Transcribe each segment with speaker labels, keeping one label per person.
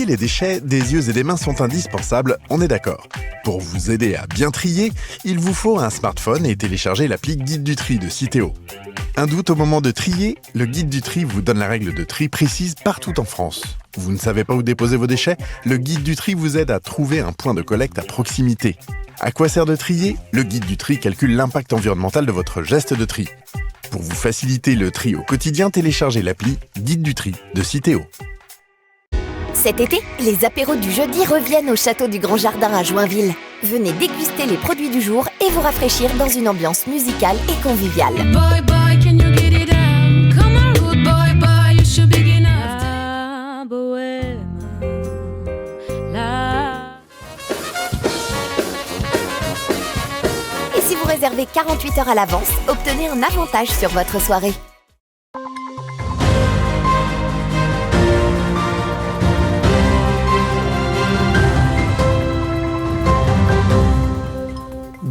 Speaker 1: les déchets, des yeux et des mains sont indispensables, on est d'accord. Pour vous aider à bien trier, il vous faut un smartphone et télécharger l'appli Guide du tri de Citeo. Un doute au moment de trier? Le Guide du tri vous donne la règle de tri précise partout en France. Vous ne savez pas où déposer vos déchets? Le Guide du tri vous aide à trouver un point de collecte à proximité. À quoi sert de trier? Le Guide du tri calcule l'impact environnemental de votre geste de tri. Pour vous faciliter le tri au quotidien, téléchargez l'appli Guide du tri de Citeo.
Speaker 2: Cet été, les apéros du jeudi reviennent au château du Grand Jardin à Joinville. Venez déguster les produits du jour et vous rafraîchir dans une ambiance musicale et conviviale.
Speaker 3: Boy, boy, can you get it down? Come on, rude boy, boy, you should be enough. La bohème, la...
Speaker 2: Et si vous réservez 48 heures à l'avance, obtenez un avantage sur votre soirée.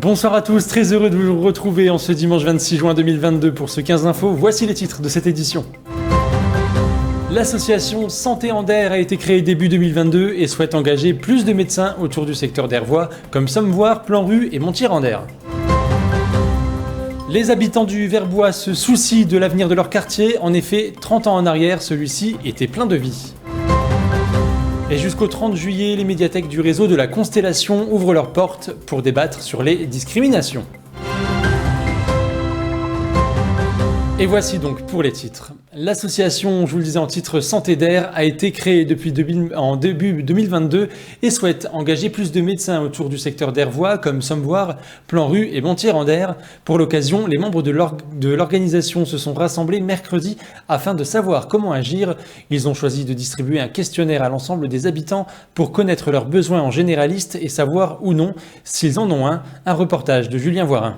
Speaker 4: Bonsoir à tous, très heureux de vous retrouver en ce dimanche 26 juin 2022 pour ce 15 infos. Voici les titres de cette édition. L'association Santé Anderre a été créée début 2022 et souhaite engager plus de médecins autour du secteur d'Hervois comme Sommevoire, Plan-Rue et Montier-en-Der. Les habitants du Verbois se soucient de l'avenir de leur quartier. En effet, 30 ans en arrière, celui-ci était plein de vie. Et jusqu'au 30 juillet, les médiathèques du réseau de la Constellation ouvrent leurs portes pour débattre sur les discriminations. Et voici donc pour les titres. L'association, je vous le disais en titre, Santé d'Air a été créée en début 2022 et souhaite engager plus de médecins autour du secteur d'Hervois comme Sommevoire, Plan-Rue et Montier-en-Der. Pour l'occasion, les membres de l'organisation se sont rassemblés mercredi afin de savoir comment agir. Ils ont choisi de distribuer un questionnaire à l'ensemble des habitants pour connaître leurs besoins en généraliste et savoir ou non s'ils en ont un. Un reportage de Julien Voirin.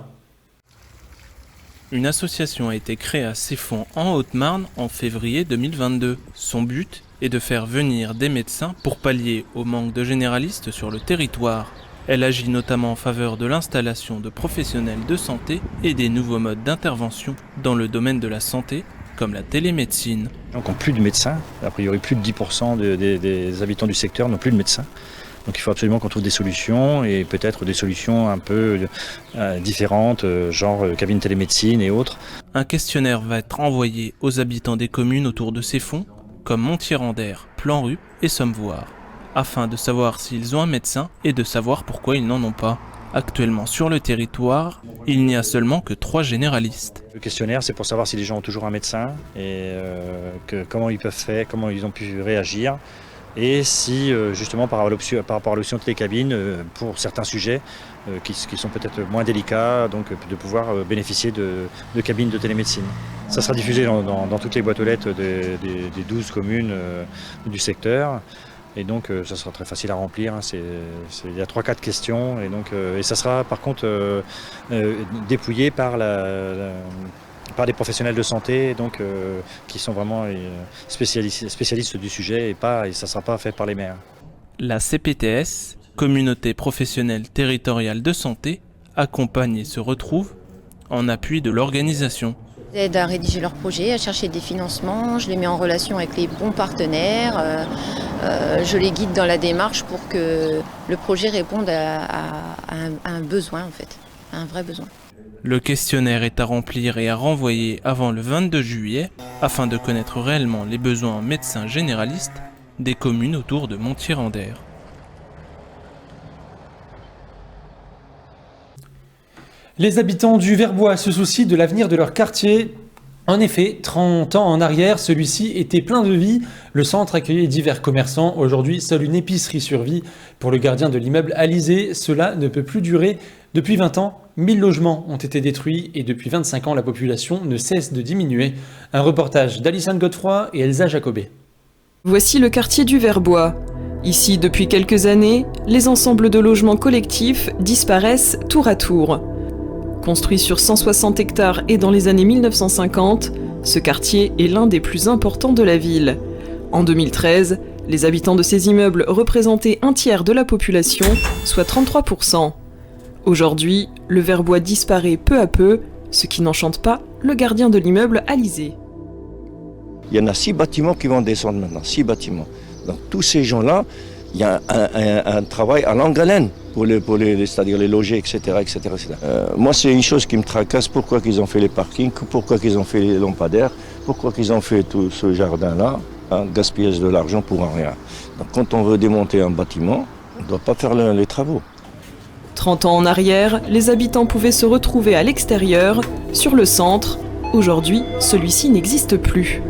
Speaker 5: Une association a été créée à Ceffonds en Haute-Marne en février 2022. Son but est de faire venir des médecins pour pallier au manque de généralistes sur le territoire. Elle agit notamment en faveur de l'installation de professionnels de santé et des nouveaux modes d'intervention dans le domaine de la santé, comme la télémédecine.
Speaker 6: Les gens qui n'ont plus de médecins, a priori plus de 10% des habitants du secteur n'ont plus de médecins. Donc il faut absolument qu'on trouve des solutions et peut-être des solutions un peu différentes, genre cabine télémédecine et autres.
Speaker 5: Un questionnaire va être envoyé aux habitants des communes autour de Ceffonds, comme Montier-en-Der, Plan-Rue et Sommevoire, afin de savoir s'ils ont un médecin et de savoir pourquoi ils n'en ont pas. Actuellement sur le territoire, il n'y a seulement que 3 généralistes.
Speaker 6: Le questionnaire, c'est pour savoir si les gens ont toujours un médecin et comment ils peuvent faire, comment ils ont pu réagir. Et si justement par rapport à l'option télécabine, pour certains sujets qui sont peut-être moins délicats, donc de pouvoir bénéficier de cabines de télémédecine. Ça sera diffusé dans toutes les boîtes aux lettres des 12 communes du secteur. Et donc ça sera très facile à remplir, hein. Il y a 3-4 questions et ça sera par contre dépouillé par des professionnels de santé qui sont vraiment spécialistes du sujet et ça ne sera pas fait par les maires.
Speaker 5: La CPTS, Communauté professionnelle territoriale de santé, accompagne et se retrouve en appui de l'organisation.
Speaker 7: J'aide à rédiger leurs projets, à chercher des financements, je les mets en relation avec les bons partenaires, je les guide dans la démarche pour que le projet réponde à un besoin en fait, à un vrai besoin.
Speaker 5: Le questionnaire est à remplir et à renvoyer avant le 22 juillet afin de connaître réellement les besoins en médecins généralistes des communes autour de Montier-en-Der.
Speaker 4: Les habitants du Verbois se soucient de l'avenir de leur quartier. En effet, 30 ans en arrière, celui-ci était plein de vie. Le centre accueillait divers commerçants. Aujourd'hui, seule une épicerie survit. Pour le gardien de l'immeuble Alizé, cela ne peut plus durer. Depuis 20 ans, 1000 logements ont été détruits et depuis 25 ans, la population ne cesse de diminuer. Un reportage d'Alison Godefroy et Elsa Jacobet.
Speaker 8: Voici le quartier du Verbois. Ici, depuis quelques années, les ensembles de logements collectifs disparaissent tour à tour. Construit sur 160 hectares et dans les années 1950, ce quartier est l'un des plus importants de la ville. En 2013, les habitants de ces immeubles représentaient un tiers de la population, soit 33%. Aujourd'hui, le Verbois disparaît peu à peu, ce qui n'enchante pas le gardien de l'immeuble Alizé.
Speaker 9: Il y en a 6 bâtiments qui vont descendre maintenant, 6 bâtiments. Donc tous ces gens-là, il y a un travail à longue haleine c'est-à-dire les loger, etc. Moi, c'est une chose qui me tracasse. Pourquoi qu'ils ont fait les parkings, pourquoi qu'ils ont fait les lampadaires, pourquoi qu'ils ont fait tout ce jardin-là, gaspillage de l'argent pour rien. Donc quand on veut démonter un bâtiment, on ne doit pas faire les travaux.
Speaker 8: 30 ans en arrière, les habitants pouvaient se retrouver à l'extérieur, sur le centre. Aujourd'hui, celui-ci n'existe plus.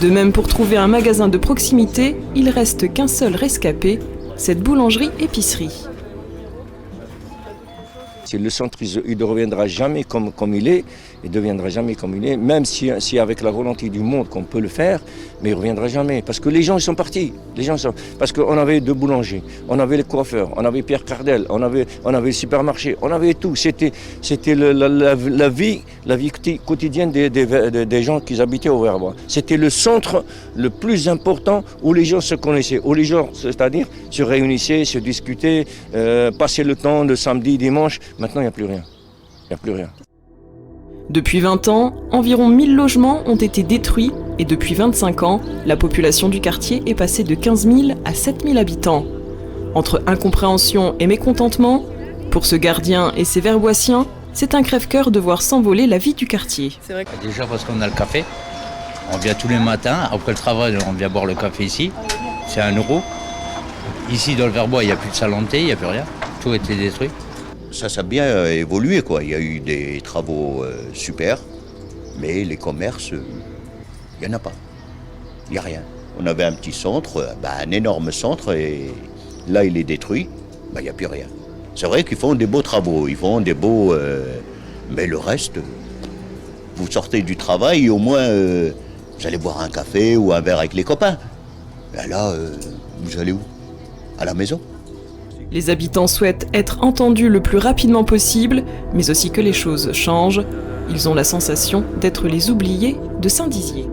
Speaker 8: De même, pour trouver un magasin de proximité, il reste qu'un seul rescapé, cette boulangerie-épicerie.
Speaker 9: Le centre, il ne reviendra jamais comme il est, il ne deviendra jamais comme il est, même si avec la volonté du monde qu'on peut le faire, mais il ne reviendra jamais. Parce que les gens ils sont partis. Parce qu'on avait 2 boulangers, on avait les coiffeurs, on avait Pierre Cardel, on avait le supermarché, on avait tout. C'était la vie quotidienne des gens qui habitaient au Verbois. C'était le centre le plus important où les gens se connaissaient, où les gens, c'est-à-dire, se réunissaient, se discutaient, passaient le temps le samedi, dimanche. Maintenant, il n'y a plus rien. Il n'y a plus rien.
Speaker 8: Depuis 20 ans, environ 1000 logements ont été détruits et depuis 25 ans, la population du quartier est passée de 15 000 à 7 000 habitants. Entre incompréhension et mécontentement, pour ce gardien et ses Verboissiens, c'est un crève-cœur de voir s'envoler la vie du quartier.
Speaker 10: C'est vrai que... Déjà parce qu'on a le café, on vient tous les matins, après le travail on vient boire le café ici, c'est 1 €. Ici dans le Verbois il n'y a plus de salon de thé, il n'y a plus rien, tout a été détruit.
Speaker 11: Ça a bien évolué, quoi. Il y a eu des travaux super, mais les commerces, il n'y en a pas. Il n'y a rien. On avait un petit centre, un énorme centre, et là il est détruit, il n'y a plus rien. C'est vrai qu'ils font des beaux travaux, ils font des beaux... mais le reste, vous sortez du travail et au moins vous allez boire un café ou un verre avec les copains. Et là, vous allez où? À la maison?
Speaker 8: Les habitants souhaitent être entendus le plus rapidement possible, mais aussi que les choses changent. Ils ont la sensation d'être les oubliés de Saint-Dizier.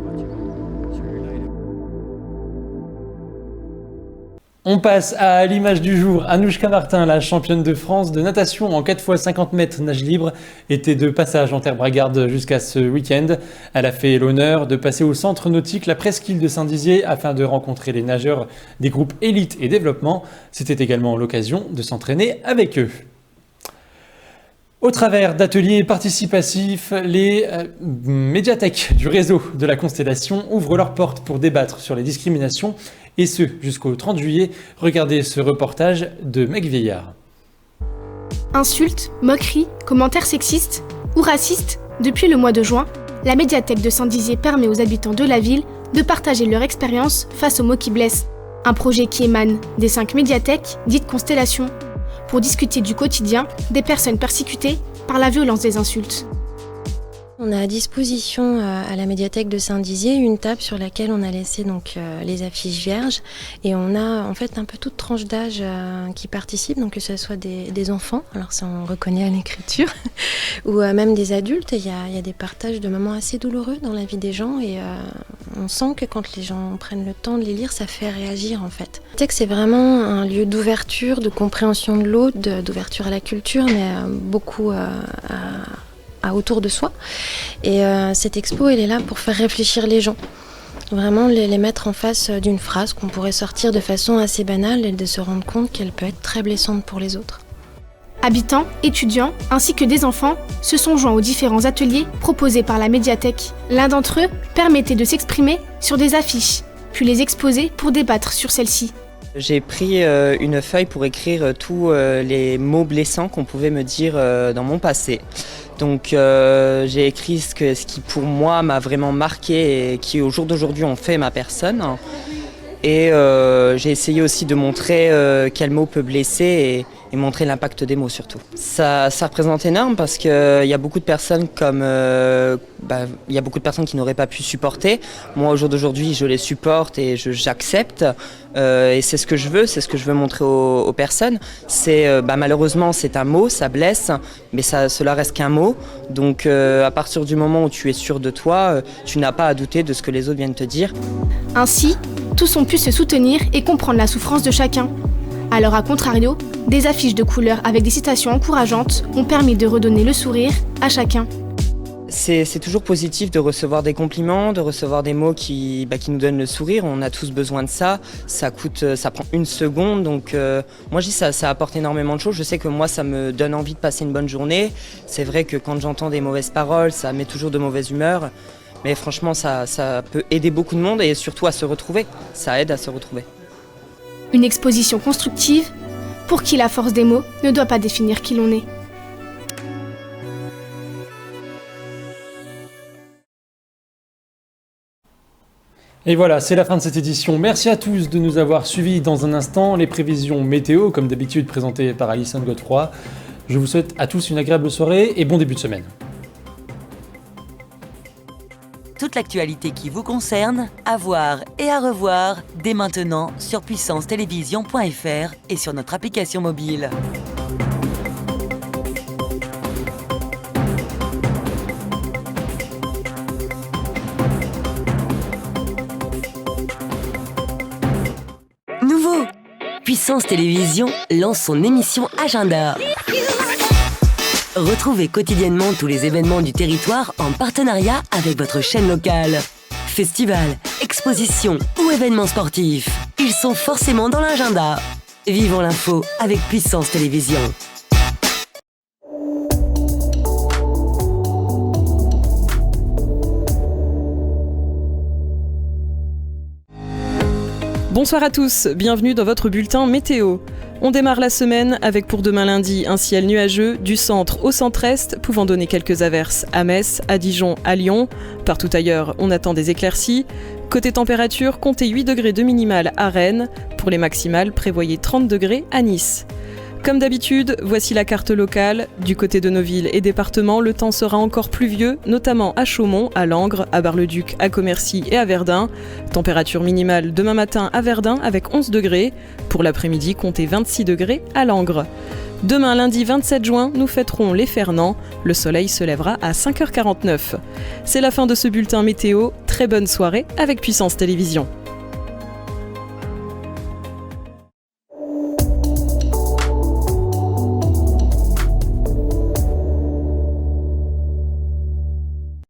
Speaker 4: On passe à l'image du jour. Anouchka Martin, la championne de France de natation en 4x50 mètres nage libre, était de passage en terre bragarde jusqu'à ce week-end. Elle a fait l'honneur de passer au centre nautique la presqu'île de Saint-Dizier afin de rencontrer les nageurs des groupes élite et développement. C'était également l'occasion de s'entraîner avec eux. Au travers d'ateliers participatifs, les médiathèques du réseau de la Constellation ouvrent leurs portes pour débattre sur les discriminations, et ce jusqu'au 30 juillet. Regardez ce reportage de Meg Vieillard.
Speaker 12: Insultes, moqueries, commentaires sexistes ou racistes, depuis le mois de juin, la médiathèque de Saint-Dizier permet aux habitants de la ville de partager leur expérience face aux mots qui blessent. Un projet qui émane des 5 médiathèques dites Constellation, pour discuter du quotidien des personnes persécutées par la violence des insultes.
Speaker 13: On a à disposition à la médiathèque de Saint-Dizier une table sur laquelle on a laissé les affiches vierges et on a en fait un peu toute tranche d'âge qui participe, donc que ce soit des enfants, alors ça on reconnaît à l'écriture, ou même des adultes. Il y a des partages de moments assez douloureux dans la vie des gens et on sent que quand les gens prennent le temps de les lire, ça fait réagir en fait. Le texte c'est vraiment un lieu d'ouverture, de compréhension de l'autre, d'ouverture à la culture, mais beaucoup autour de soi. Et cette expo, elle est là pour faire réfléchir les gens. Vraiment les mettre en face d'une phrase qu'on pourrait sortir de façon assez banale et de se rendre compte qu'elle peut être très blessante pour les autres.
Speaker 12: Habitants, étudiants, ainsi que des enfants se sont joints aux différents ateliers proposés par la médiathèque. L'un d'entre eux permettait de s'exprimer sur des affiches, puis les exposer pour débattre sur celles-ci.
Speaker 14: J'ai pris une feuille pour écrire tous les mots blessants qu'on pouvait me dire dans mon passé. Donc j'ai écrit ce qui pour moi m'a vraiment marqué et qui au jour d'aujourd'hui ont fait ma personne. Et j'ai essayé aussi de montrer quel mot peut blesser et montrer l'impact des mots surtout. Ça représente énorme parce qu'il y a beaucoup de personnes il y a beaucoup de personnes qui n'auraient pas pu supporter. Moi au jour d'aujourd'hui je les supporte et j'accepte et c'est ce que je veux montrer aux personnes. Malheureusement c'est un mot, ça blesse, mais cela reste qu'un mot. Donc à partir du moment où tu es sûr de toi, tu n'as pas à douter de ce que les autres viennent te dire.
Speaker 12: Ainsi, tous ont pu se soutenir et comprendre la souffrance de chacun. Alors à contrario, des affiches de couleurs avec des citations encourageantes ont permis de redonner le sourire à chacun.
Speaker 14: C'est toujours positif de recevoir des compliments, de recevoir des mots qui nous donnent le sourire. On a tous besoin de ça. Ça prend 1 seconde. Donc moi je dis ça apporte énormément de choses. Je sais que moi ça me donne envie de passer une bonne journée. C'est vrai que quand j'entends des mauvaises paroles, ça met toujours de mauvaise humeur. Mais franchement ça peut aider beaucoup de monde et surtout à se retrouver. Ça aide à se retrouver.
Speaker 12: Une exposition constructive pour qui la force des mots ne doit pas définir qui l'on est.
Speaker 4: Et voilà, c'est la fin de cette édition. Merci à tous de nous avoir suivis. Dans un instant, les prévisions météo, comme d'habitude présentées par Alison Godefroy. Je vous souhaite à tous une agréable soirée et bon début de semaine.
Speaker 15: Toute l'actualité qui vous concerne, à voir et à revoir dès maintenant sur puissancetélévision.fr et sur notre application mobile. Nouveau, Puissance Télévision lance son émission Agenda. Retrouvez quotidiennement tous les événements du territoire en partenariat avec votre chaîne locale. Festivals, expositions ou événements sportifs, ils sont forcément dans l'agenda. Vivons l'info avec Puissance Télévision.
Speaker 8: Bonsoir à tous, bienvenue dans votre bulletin météo. On démarre la semaine avec pour demain lundi un ciel nuageux du centre au centre-est, pouvant donner quelques averses à Metz, à Dijon, à Lyon. Partout ailleurs, on attend des éclaircies. Côté température, comptez 8 degrés de minimale à Rennes. Pour les maximales, prévoyez 30 degrés à Nice. Comme d'habitude, voici la carte locale. Du côté de nos villes et départements, le temps sera encore pluvieux, notamment à Chaumont, à Langres, à Bar-le-Duc, à Commercy et à Verdun. Température minimale demain matin à Verdun avec 11 degrés. Pour l'après-midi, comptez 26 degrés à Langres. Demain, lundi 27 juin, nous fêterons les Fernants. Le soleil se lèvera à 5h49. C'est la fin de ce bulletin météo. Très bonne soirée avec Puissance Télévision.